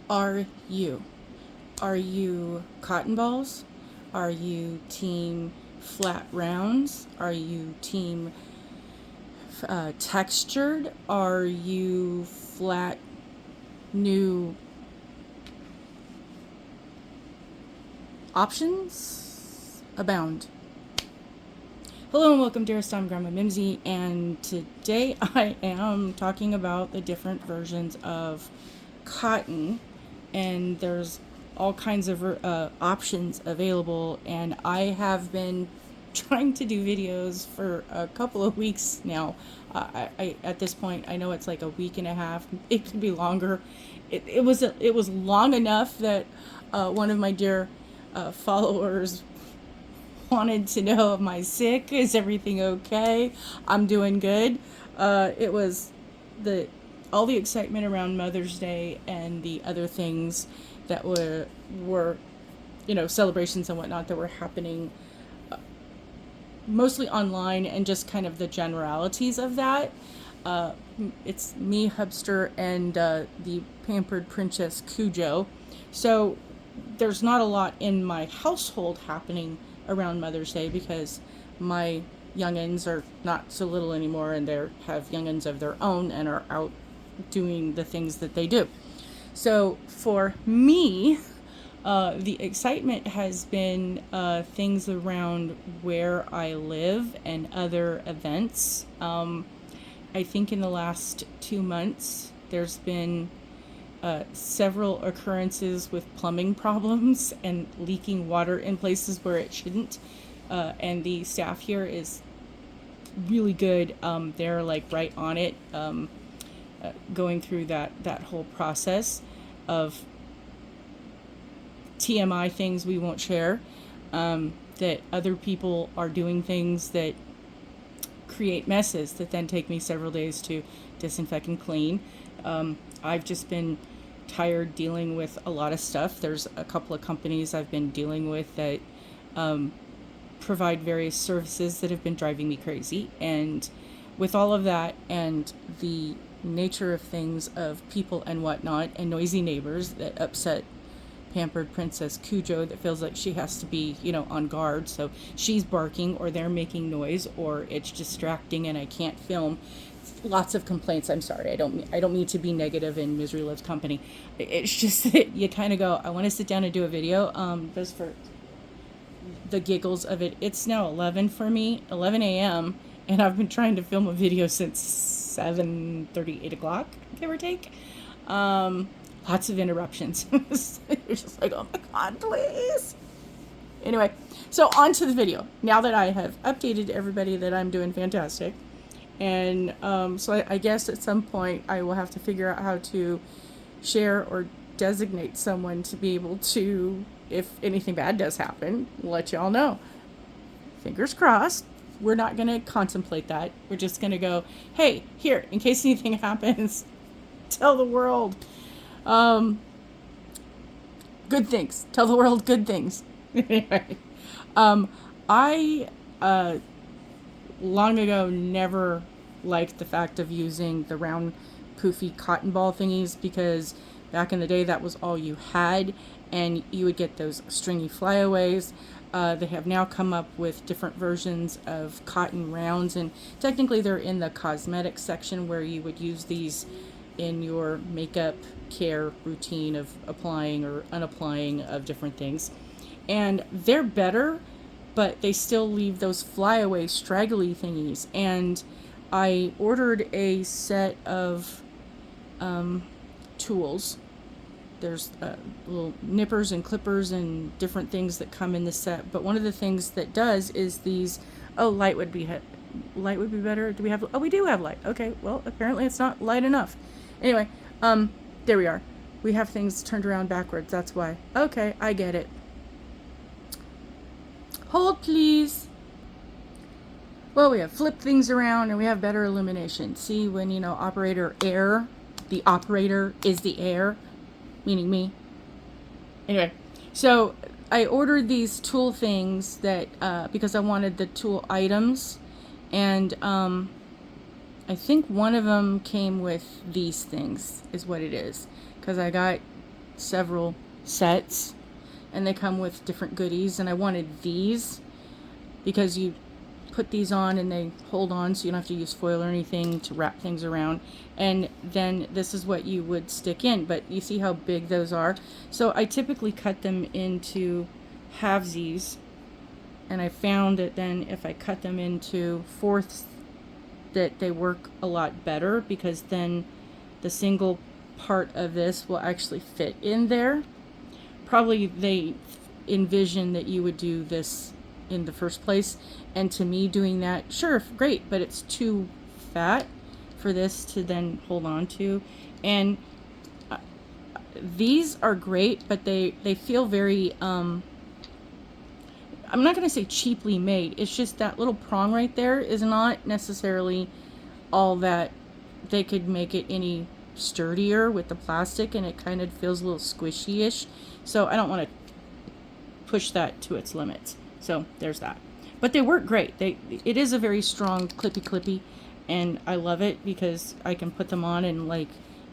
are you? Are you cotton balls? Are you team flat rounds? Are you team textured? Are you flat new options abound? Hello and welcome, dearest. I'm Grandma Mimsy, and today I am talking about the different versions of cotton, and there's all kinds of options available, and I have been trying to do videos for a couple of weeks now. I at this point, I know it's like a week and a half. It could be longer. It was long enough that one of my dear followers wanted to know, am I sick? Is everything okay? I'm doing good. It was the all the excitement around Mother's Day and the other things that were celebrations and whatnot that were happening mostly online, and just kind of the generalities of that. Uh, it's me, Hubster, and the Pampered Princess Cujo. So there's not a lot in my household happening around Mother's Day because my youngins are not so little anymore, and they have youngins of their own and are out doing the things that they do. So for me, the excitement has been things around where I live and other events. I think in the last 2 months, there's been several occurrences with plumbing problems and leaking water in places where it shouldn't. And the staff here is really good. They're like right on it, going through that whole process of TMI things we won't share, that other people are doing things that create messes that then take me several days to disinfect and clean. I've just been tired dealing with a lot of stuff. There's a couple of companies I've been dealing with that provide various services that have been driving me crazy. And with all of that and the nature of things, of people and whatnot, and noisy neighbors that upset Pampered Princess Cujo, that feels like she has to be, on guard. So she's barking, or they're making noise, or it's distracting and I can't film. Lots of complaints. I'm sorry. I don't mean to be negative, and misery loves company. It's just that you kind of go, I want to sit down and do a video. Just for the giggles of it. It's now 11 for me, 11 a.m., and I've been trying to film a video since 7:30, 8 o'clock, give or take. Lots of interruptions. You're just like, oh my God, please. Anyway, so on to the video. Now that I have updated everybody that I'm doing fantastic. And so I guess at some point I will have to figure out how to share or designate someone to be able to, if anything bad does happen, let y'all know. Fingers crossed. We're not going to contemplate that. We're just going to go, hey, here, in case anything happens, tell the world. Good things. Tell the world good things. Anyway, I long ago never liked the fact of using the round poofy cotton ball thingies, because back in the day that was all you had, and you would get those stringy flyaways. They have now come up with different versions of cotton rounds, and technically they're in the cosmetic section where you would use these in your makeup care routine of applying or unapplying of different things. And they're better, but they still leave those flyaway straggly thingies. And I ordered a set of tools. There's little nippers and clippers and different things that come in the set. But one of the things that does is these. Oh, light would be better. Do we have? Oh, we do have light. Okay. Well, apparently it's not light enough. Anyway, there we are. We have things turned around backwards. That's why. Okay, I get it. Hold, please. Well, we have flipped things around and we have better illumination. See, when, operator air, the operator is the air, meaning me. Anyway, so I ordered these tool things that, because I wanted the tool items, and I think one of them came with these things, is what it is. Because I got several sets, and they come with different goodies, and I wanted these because you put these on and they hold on, so you don't have to use foil or anything to wrap things around. And then this is what you would stick in, but you see how big those are? So I typically cut them into halvesies, and I found that then if I cut them into fourths, that they work a lot better, because then the single part of this will actually fit in there. Probably they envision that you would do this in the first place, and to me doing that, sure, great, but it's too fat for this to then hold on to. And these are great, but they feel very I'm not going to say cheaply made. It's just that little prong right there is not necessarily all that. They could make it any sturdier with the plastic, and it kind of feels a little squishy-ish, so I don't want to push that to its limits. So there's that. But they work great. It is a very strong clippy, and I love it because I can put them on, and like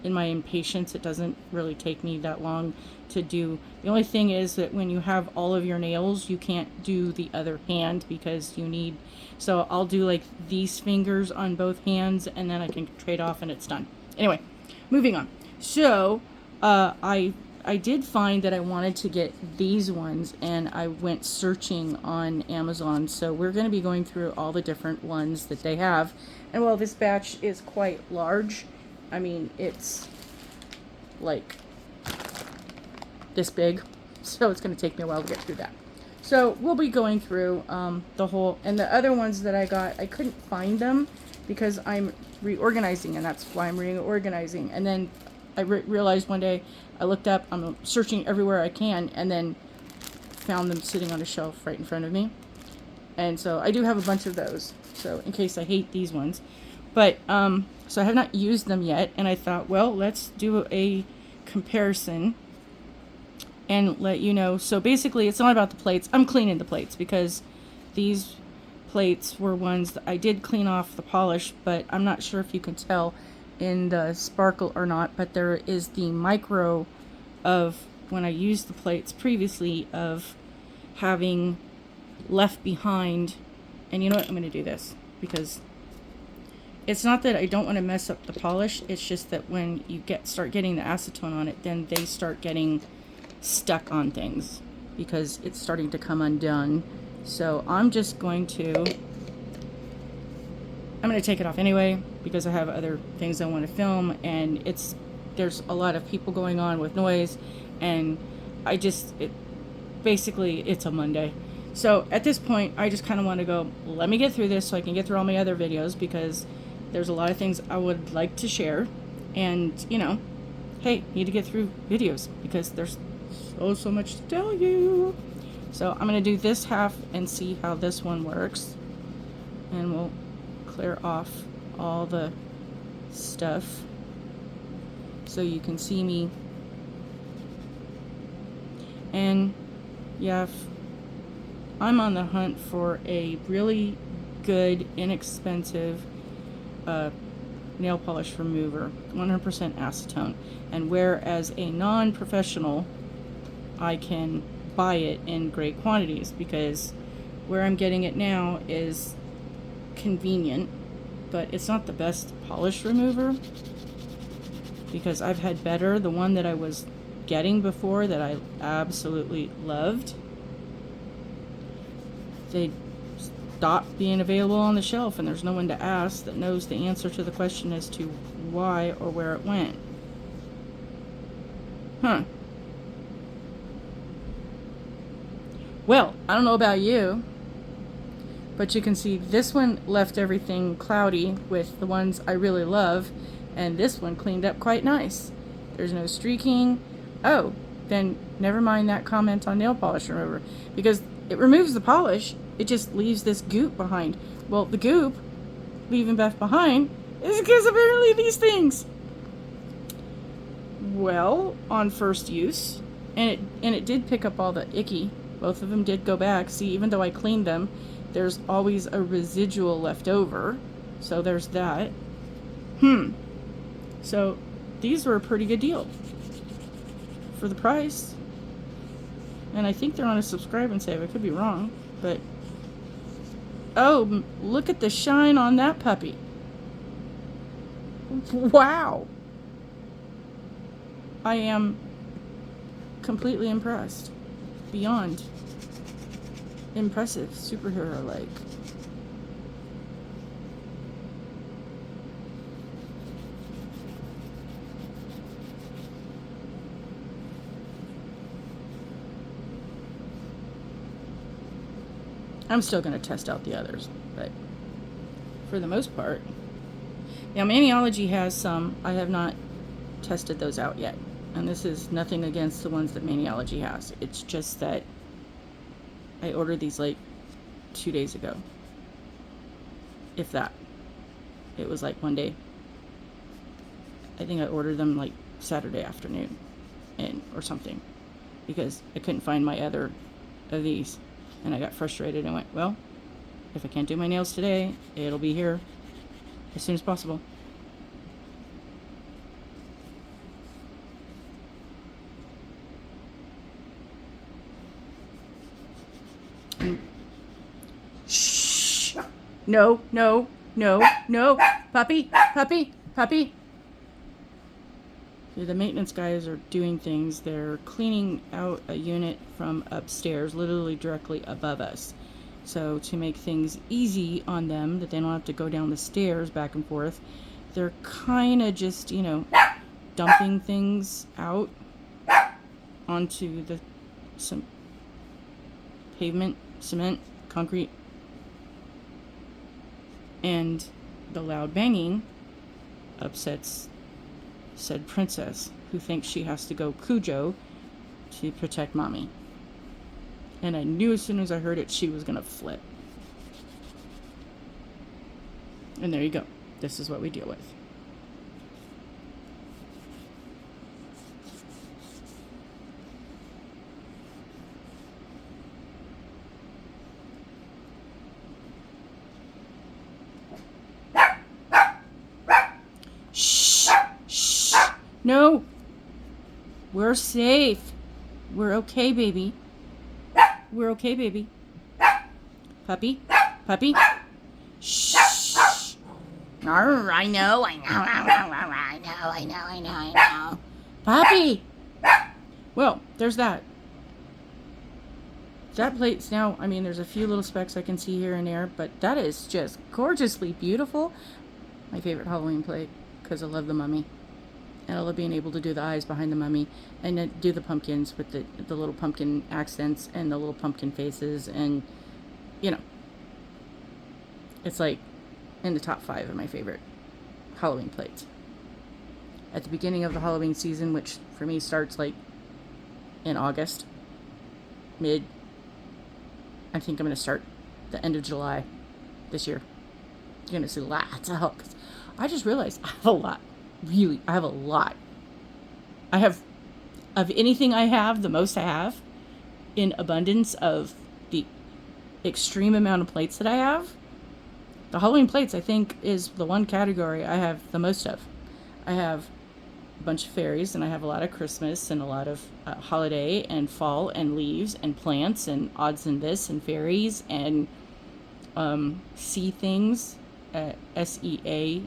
in my impatience, it doesn't really take me that long to do. The only thing is that when you have all of your nails, you can't do the other hand because you need, so I'll do like these fingers on both hands, and then I can trade off and it's done. Anyway, moving on. So I did find that I wanted to get these ones, and I went searching on Amazon. So we're going to be going through all the different ones that they have. And while this batch is quite large, I mean, it's like this big, so it's going to take me a while to get through that. So we'll be going through the whole, and the other ones that I got, I couldn't find them because I'm reorganizing, and that's why I'm reorganizing. And then I realized one day, I looked up, I'm searching everywhere I can, and then found them sitting on a shelf right in front of me. And so I do have a bunch of those, so in case I hate these ones. But so I have not used them yet, and I thought, well, let's do a comparison and let you know. So basically, it's not about the plates. I'm cleaning the plates because these plates were ones that I did clean off the polish, but I'm not sure if you can tell in the sparkle or not, but there is the micro of when I used the plates previously of having left behind. And you know what, I'm going to do this because it's not that I don't want to mess up the polish, it's just that when you start getting the acetone on it, then they start getting stuck on things because it's starting to come undone. So I'm just going to take it off anyway because I have other things I want to film, and there's a lot of people going on with noise, and basically it's a Monday. So at this point, I just kind of want to go, let me get through this so I can get through all my other videos, because there's a lot of things I would like to share, and you know, hey, need to get through videos because there's so much to tell you. So I'm going to do this half and see how this one works, and we'll clear off all the stuff so you can see me. And yeah, I'm on the hunt for a really good, inexpensive nail polish remover, 100% acetone. And whereas a non-professional, I can buy it in great quantities, because where I'm getting it now is convenient, but it's not the best polish remover, because I've had better. The one that I was getting before that I absolutely loved, they stopped being available on the shelf, and there's no one to ask that knows the answer to the question as to why or where it went. Well, I don't know about you, but you can see this one left everything cloudy with the ones I really love, and this one cleaned up quite nice. There's no streaking. Oh, then never mind that comment on nail polish remover, because it removes the polish, it just leaves this goop behind. Well, the goop leaving left behind is because apparently these things, well, on first use, and it did pick up all the icky. Both of them did go back. See, even though I cleaned them, there's always a residual left over. So there's that. So these were a pretty good deal for the price. And I think they're on a subscribe and save. I could be wrong, but oh, look at the shine on that puppy. Wow. I am completely impressed. Beyond impressive, superhero-like. I'm still going to test out the others, but for the most part. Now, Maniology has some. I have not tested those out yet. And this is nothing against the ones that Maniology has. It's just that I ordered these like 2 days ago. If that. It was like one day. I think I ordered them like Saturday afternoon or something. Because I couldn't find my other of these. And I got frustrated and went, well, if I can't do my nails today, it'll be here as soon as possible. Shh. No, no, no, no. Puppy, puppy, puppy. The maintenance guys are doing things. They're cleaning out a unit from upstairs, literally directly above us. So to make things easy on them, that they don't have to go down the stairs back and forth, they're kind of just, dumping things out onto some pavement, cement, concrete. And the loud banging upsets said princess, who thinks she has to go Cujo to protect mommy. And I knew as soon as I heard it, she was gonna flip. And there you go. This is what we deal with. Shh! Shh! No! We're safe. We're okay, baby. We're okay, baby. Puppy? Puppy? Shh! I know. Puppy! Well, there's that. That plate's now, there's a few little specks I can see here and there, but that is just gorgeously beautiful. My favorite Halloween plate, because I love the mummy. And I love being able to do the eyes behind the mummy, and then do the pumpkins with the little pumpkin accents and the little pumpkin faces, and, it's like in the top 5 of my favorite Halloween plates. At the beginning of the Halloween season, which for me starts like in August, I think I'm going to start the end of July this year. You're going to see lots of help. I just realized I have a lot. Really, I have a lot. I have, of anything I have, the most I have, in abundance of the extreme amount of plates that I have. The Halloween plates, I think, is the one category I have the most of. I have a bunch of fairies, and I have a lot of Christmas, and a lot of holiday, and fall, and leaves, and plants, and odds and this, and fairies, and sea things, SEA,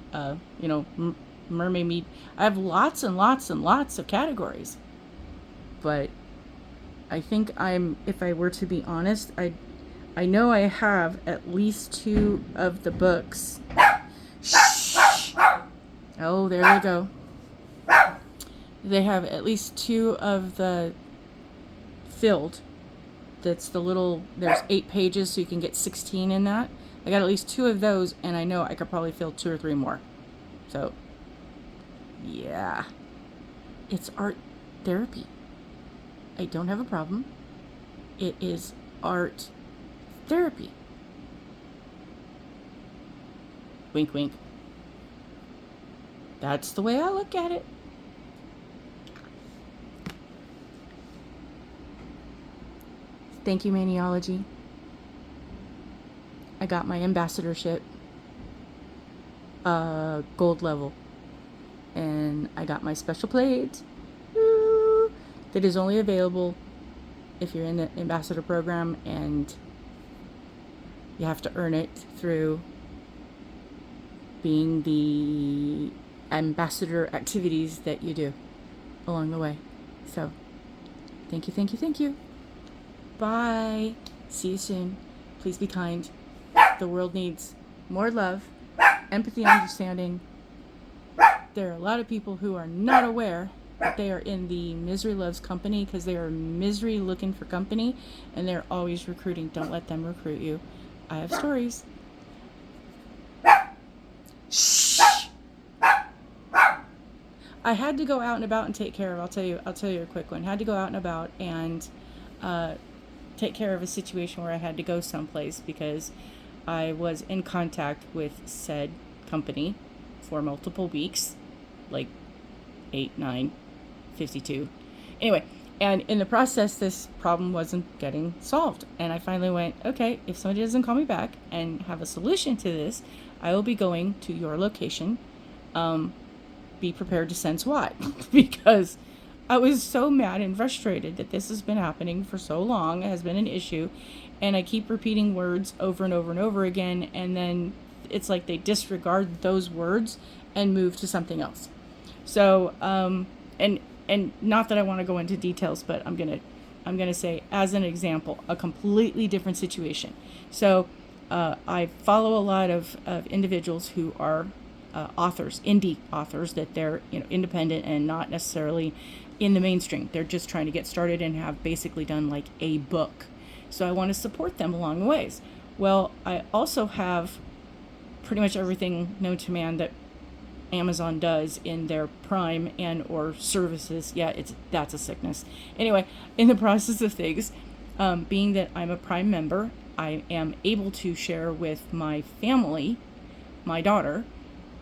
mermaid meat. I have lots and lots and lots of categories. But I think if I were to be honest, I know I have at least 2 of the books. Shh. Oh, there they go. They have at least 2 of the filled. That's the little, there's 8 pages, so you can get 16 in that. I got at least 2 of those, and I know I could probably fill 2 or 3 more. So, yeah. It's art therapy. I don't have a problem. It is art therapy. Wink, wink. That's the way I look at it. Thank you, Maniology. I got my ambassadorship, gold level, and I got my special plate. Woo! that is only available if you're in the ambassador program, and you have to earn it through being the ambassador activities that you do along the way. So, thank you, thank you, thank you. Bye. See you soon. Please be kind. The world needs more love, empathy, and understanding. There are a lot of people who are not aware that they are in the misery loves company because they are misery looking for company, and they're always recruiting. Don't let them recruit you. I have stories. Shh. I had to go out and about and take care of. I'll tell you a quick one. Had to go out and about and take care of a situation where I had to go someplace because I was in contact with said company for multiple weeks, like 8, 9, 52. Anyway, and in the process, this problem wasn't getting solved. And I finally went, okay, if somebody doesn't call me back and have a solution to this, I will be going to your location. Be prepared to send SWAT because I was so mad and frustrated that this has been happening for so long. It has been an issue, and I keep repeating words over and over and over again, and then it's like they disregard those words and move to something else. So, and not that I want to go into details, but I'm gonna say, as an example, a completely different situation. So, I follow a lot of individuals who are authors, indie authors, that they're independent and not necessarily in the mainstream. They're just trying to get started and have basically done like a book. So I want to support them along the ways. Well, I also have pretty much everything known to man that Amazon does in their Prime and or services. Yeah, that's a sickness. Anyway, in the process of things, being that I'm a Prime member, I am able to share with my family, my daughter,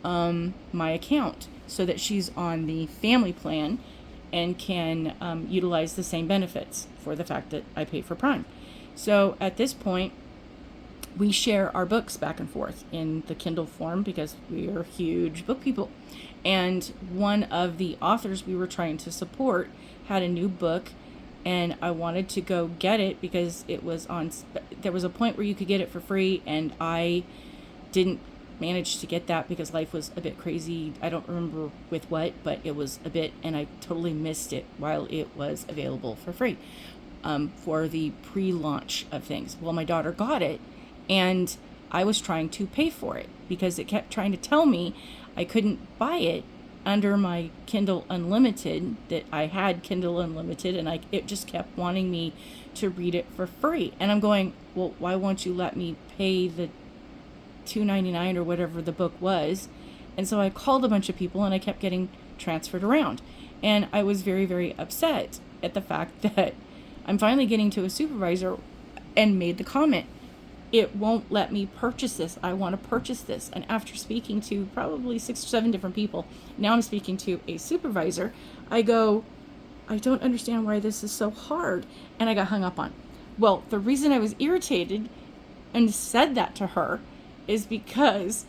my account so that she's on the family plan and can utilize the same benefits for the fact that I pay for Prime. So at this point, we share our books back and forth in the Kindle form because we are huge book people. And one of the authors we were trying to support had a new book, and I wanted to go get it because it was there was a point where you could get it for free, and I didn't manage to get that because life was a bit crazy. I don't remember with what, but it was a bit, and I totally missed it while it was available for free for the pre-launch of things. Well, my daughter got it, and I was trying to pay for it because it kept trying to tell me I couldn't buy it under my Kindle Unlimited, that I had Kindle Unlimited, and it just kept wanting me to read it for free. And I'm going, well, why won't you let me pay the $2.99 or whatever the book was? And so I called a bunch of people, and I kept getting transferred around. And I was very, very upset at the fact that I'm finally getting to a supervisor and made the comment, it won't let me purchase this. I want to purchase this. And after speaking to probably 6 or 7 different people, now I'm speaking to a supervisor, I go, I don't understand why this is so hard. And I got hung up on. Well, the reason I was irritated and said that to her is because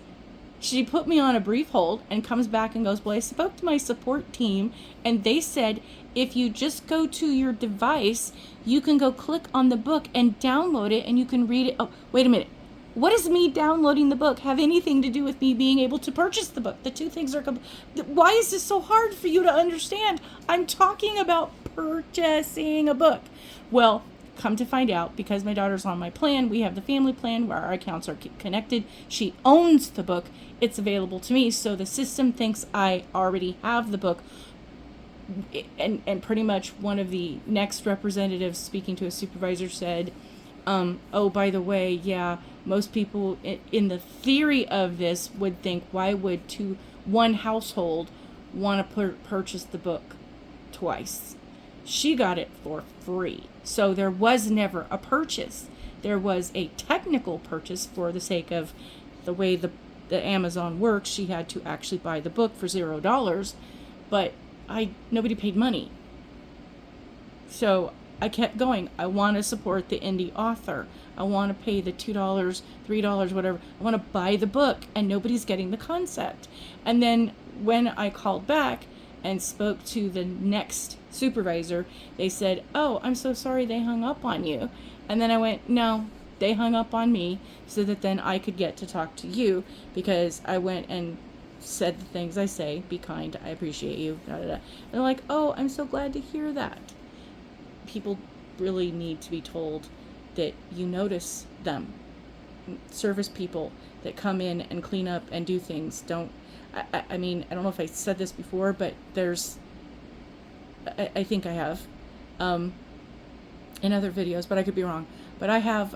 she put me on a brief hold and comes back and goes, well, I spoke to my support team, and they said if you just go to your device, you can go click on the book and download it, and you can read it. Oh, wait a minute. What does me downloading the book have anything to do with me being able to purchase the book? The two things are... Why is this so hard for you to understand? I'm talking about purchasing a book. Well, come to find out, because my daughter's on my plan, we have the family plan where our accounts are connected. She owns the book. It's available to me. So the system thinks I already have the book. And pretty much one of the next representatives speaking to a supervisor said, oh, by the way, yeah, most people in the theory of this would think, why would one household want to purchase the book twice? She got it for free. So there was never a purchase. There was a technical purchase for the sake of the way the Amazon works. She had to actually buy the book for $0, but nobody paid money. So I kept going. I want to support the indie author. I want to pay the $2, $3, whatever. I want to buy the book, and nobody's getting the concept. And then when I called back, and spoke to the next supervisor, they said, "Oh, I'm so sorry they hung up on you." And then I went, "No, they hung up on me so that then I could get to talk to you, because I went and said the things I say, be kind, I appreciate you, da, da, da." And they're like, "Oh, I'm so glad to hear that." People really need to be told that you notice them. Service people that come in and clean up and do things don't, I mean, I don't know if I said this before, but I think I have, in other videos, but I could be wrong. But I have,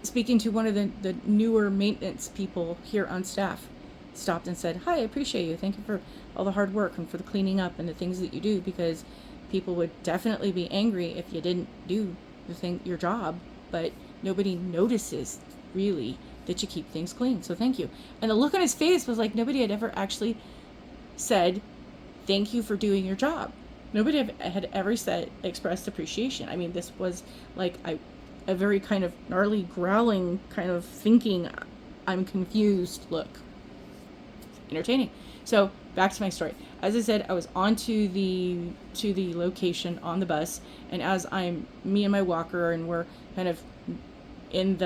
speaking to one of the newer maintenance people here on staff, stopped and said, "Hi, I appreciate you. Thank you for all the hard work and for the cleaning up and the things that you do," because people would definitely be angry if you didn't do your job, but nobody notices really that you keep things clean. So thank you. And the look on his face was like nobody had ever actually said, "Thank you for doing your job." Nobody had ever expressed appreciation. I mean, this was like a very kind of gnarly, growling, kind of thinking, "I'm confused" look. Entertaining. So back to my story. As I said, I was onto the location on the bus, and as me and my walker, and we're kind of in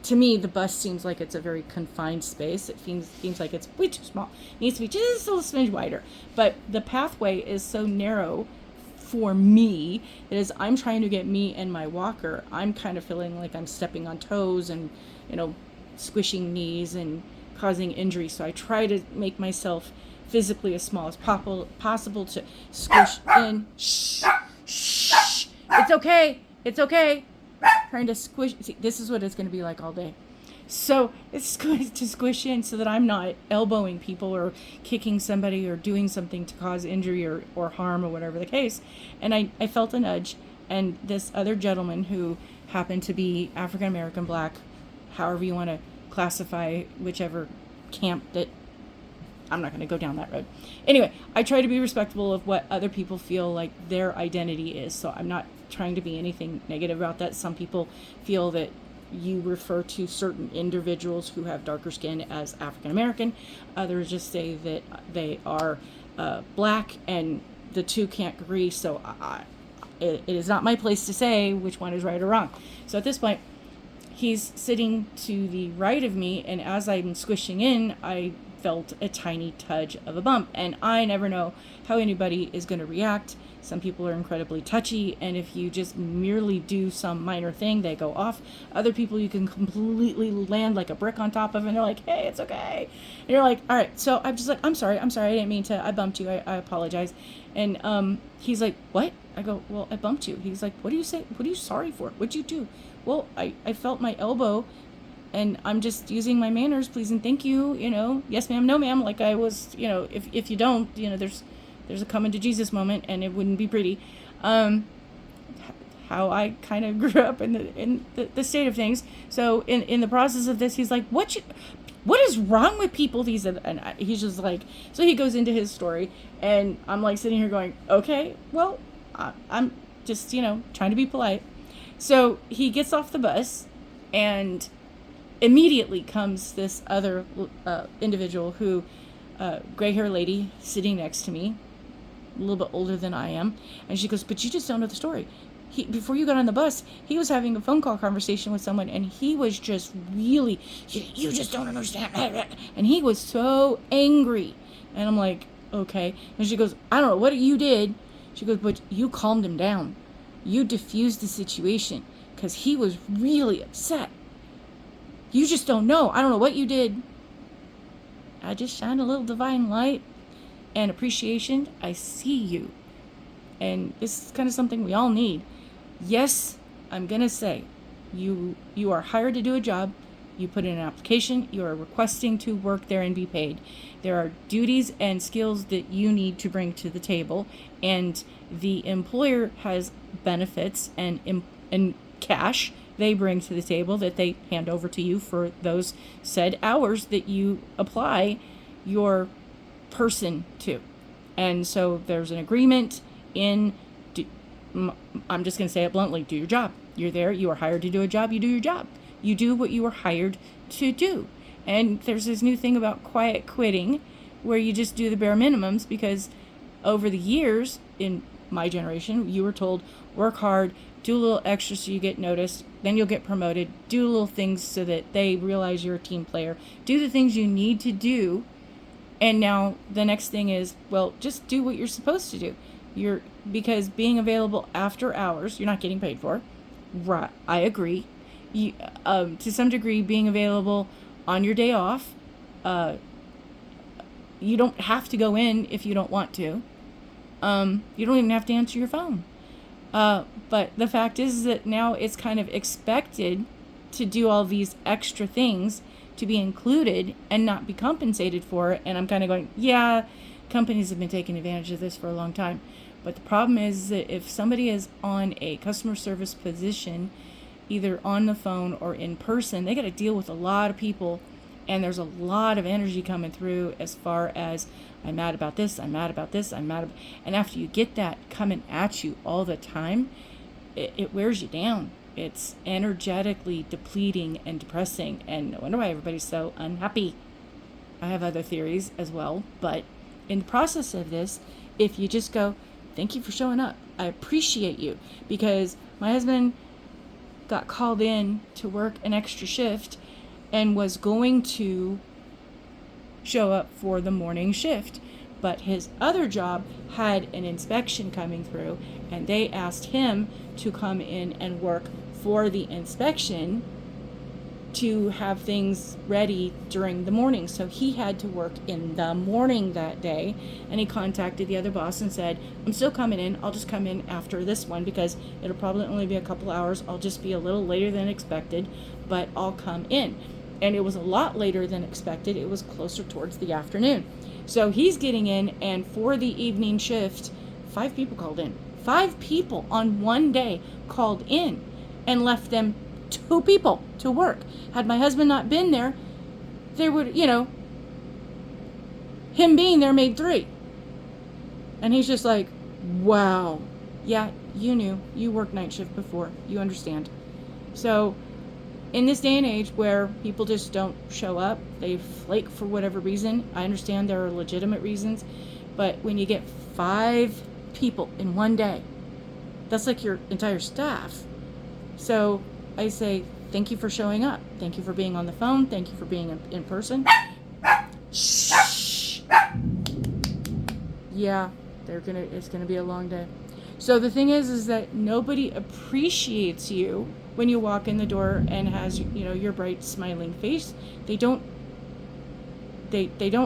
to me, the bus seems like it's a very confined space. It seems like it's way too small. It needs to be just a little smidge wider. But the pathway is so narrow for me that as I'm trying to get me and my walker, I'm kind of feeling like I'm stepping on toes and, squishing knees and causing injury. So I try to make myself physically as small as possible to squish in. Shh. Shh. It's okay. It's okay. Trying to squish. See, this is what it's going to be like all day. So it's good to squish in so that I'm not elbowing people or kicking somebody or doing something to cause injury or harm or whatever the case. And I felt a nudge. And this other gentleman, who happened to be African American, black, however you want to classify whichever camp that, I'm not going to go down that road. Anyway, I try to be respectful of what other people feel like their identity is. So I'm not trying to be anything negative about that. Some people feel that you refer to certain individuals who have darker skin as African American. Others just say that they are black, and the two can't agree. So it is not my place to say which one is right or wrong. So at this point, he's sitting to the right of me, and as I'm squishing in, I felt a tiny touch of a bump, and I never know how anybody is going to react. Some people are incredibly touchy, and if you just merely do some minor thing, they go off. Other people, you can completely land like a brick on top of, and they're like, "Hey, it's okay." And you're like, "All right." So I'm just like, I'm sorry, I didn't mean to, I bumped you, I apologize. And he's like, "What?" I go, "Well, I bumped you." He's like, "What do you say? What are you sorry for? What'd you do?" "Well, I felt my elbow, and I'm just using my manners, please and thank you, yes ma'am, no ma'am," like I was, if you don't, there's a coming to Jesus moment, and it wouldn't be pretty. How I kind of grew up in the state of things. So in the process of this, he's like, what is wrong with people these, and he's just like, so he goes into his story, and I'm like sitting here going, okay, well, I'm just, trying to be polite. So he gets off the bus, and immediately comes this other individual who, gray hair lady sitting next to me, a little bit older than I am, and she goes, "But you just don't know the story. Before you got on the bus, he was having a phone call conversation with someone, and he was just really, you just don't understand," and he was so angry. And I'm like, okay. And she goes, "I don't know what you did." She goes, "But you calmed him down. You diffused the situation, because he was really upset. You just don't know. I don't know what you did." I just shined a little divine light and appreciation. I see you. And this is kind of something we all need. Yes, I'm going to say, you are hired to do a job. You put in an application. You are requesting to work there and be paid. There are duties and skills that you need to bring to the table. And the employer has benefits and cash they bring to the table that they hand over to you for those said hours that you apply your person to. And so there's an agreement I'm just going to say it bluntly, do your job. You're there, you are hired to do a job, you do your job. You do what you were hired to do. And there's this new thing about quiet quitting, where you just do the bare minimums, because over the years in my generation, you were told, work hard, do a little extra so you get noticed, then you'll get promoted, do little things so that they realize you're a team player, do the things you need to do. And now the next thing is, well, just do what you're supposed to do. Because being available after hours, you're not getting paid for. Right, I agree. You, to some degree, being available on your day off, you don't have to go in if you don't want to. You don't even have to answer your phone. But the fact is that now it's kind of expected to do all these extra things to be included and not be compensated for it. And I'm kind of going, yeah, companies have been taking advantage of this for a long time. But the problem is that if somebody is on a customer service position, either on the phone or in person, they got to deal with a lot of people. And there's a lot of energy coming through as far as, I'm mad about this, I'm mad about this, I'm mad about... And after you get that coming at you all the time, it wears you down. It's energetically depleting and depressing. And no wonder why everybody's so unhappy. I have other theories as well. But in the process of this, if you just go, thank you for showing up. I appreciate you. Because my husband got called in to work an extra shift and was going to show up for the morning shift. But his other job had an inspection coming through, and they asked him to come in and work for the inspection to have things ready during the morning. So he had to work in the morning that day, and he contacted the other boss and said, I'm still coming in. I'll just come in after this one because it'll probably only be a couple hours. I'll just be a little later than expected, but I'll come in. And it was a lot later than expected. It was closer towards the afternoon. So he's getting in, and for the evening shift, 5 people called in. 5 people on one day called in and left them 2 people to work. Had my husband not been there, there would, him being there made 3. And he's just like, wow. Yeah, you knew. You worked night shift before. You understand. So in this day and age where people just don't show up, they flake for whatever reason. I understand there are legitimate reasons, but when you get 5 people in one day, that's like your entire staff. So I say, thank you for showing up. Thank you for being on the phone. Thank you for being in person. Shh. Yeah, it's gonna be a long day. So the thing is that nobody appreciates you when you walk in the door and has, your bright smiling face. They don't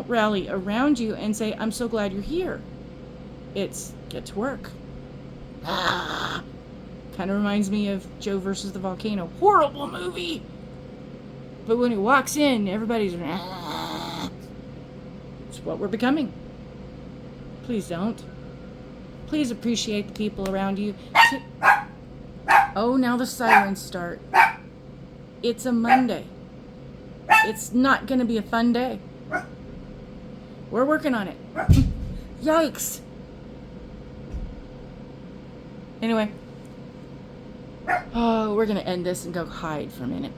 rally around you and say, I'm so glad you're here. It's get to work. Kind of reminds me of Joe versus the Volcano. Horrible movie. But when he walks in, everybody's... It's what we're becoming. Please don't. Please appreciate the people around you. Oh, now the sirens start. It's a Monday. It's not going to be a fun day. We're working on it. Yikes. Anyway. Oh, we're going to end this and go hide for a minute.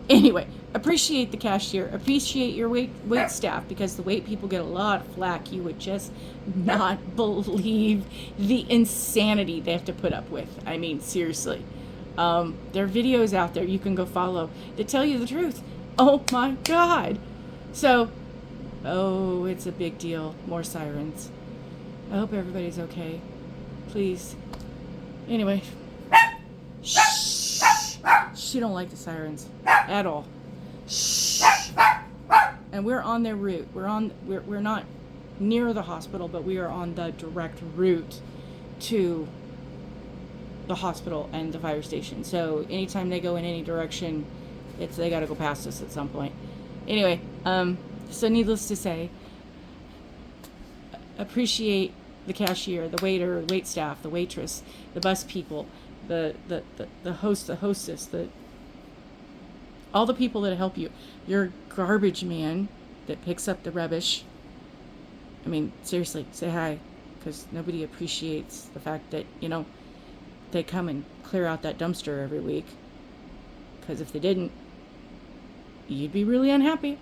Anyway, appreciate the cashier. Appreciate your wait staff, because the wait people get a lot of flack. You would just not believe the insanity they have to put up with. I mean, seriously. There are videos out there you can go follow that tell you the truth. Oh my God. So, it's a big deal. More sirens. I hope everybody's okay. Please. Anyway. Shh. She don't like the sirens at all. Shh. And we're on their route. We're not near the hospital, but we are on the direct route to the hospital and the fire station. So anytime they go in any direction, they got to go past us at some point. Anyway, so needless to say, appreciate the cashier, the waiter, the wait staff, the waitress, the bus people, the host, the hostess, all the people that help you. Your garbage man that picks up the rubbish. I mean, seriously, say hi, because nobody appreciates the fact that, they come and clear out that dumpster every week. Because if they didn't, you'd be really unhappy.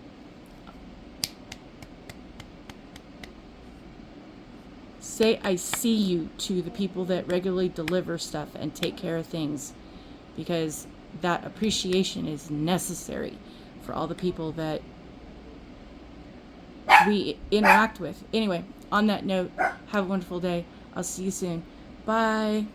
say I see you to the people that regularly deliver stuff and take care of things, because that appreciation is necessary for all the people that we interact with. Anyway, on that note, have a wonderful day. I'll see you soon. Bye.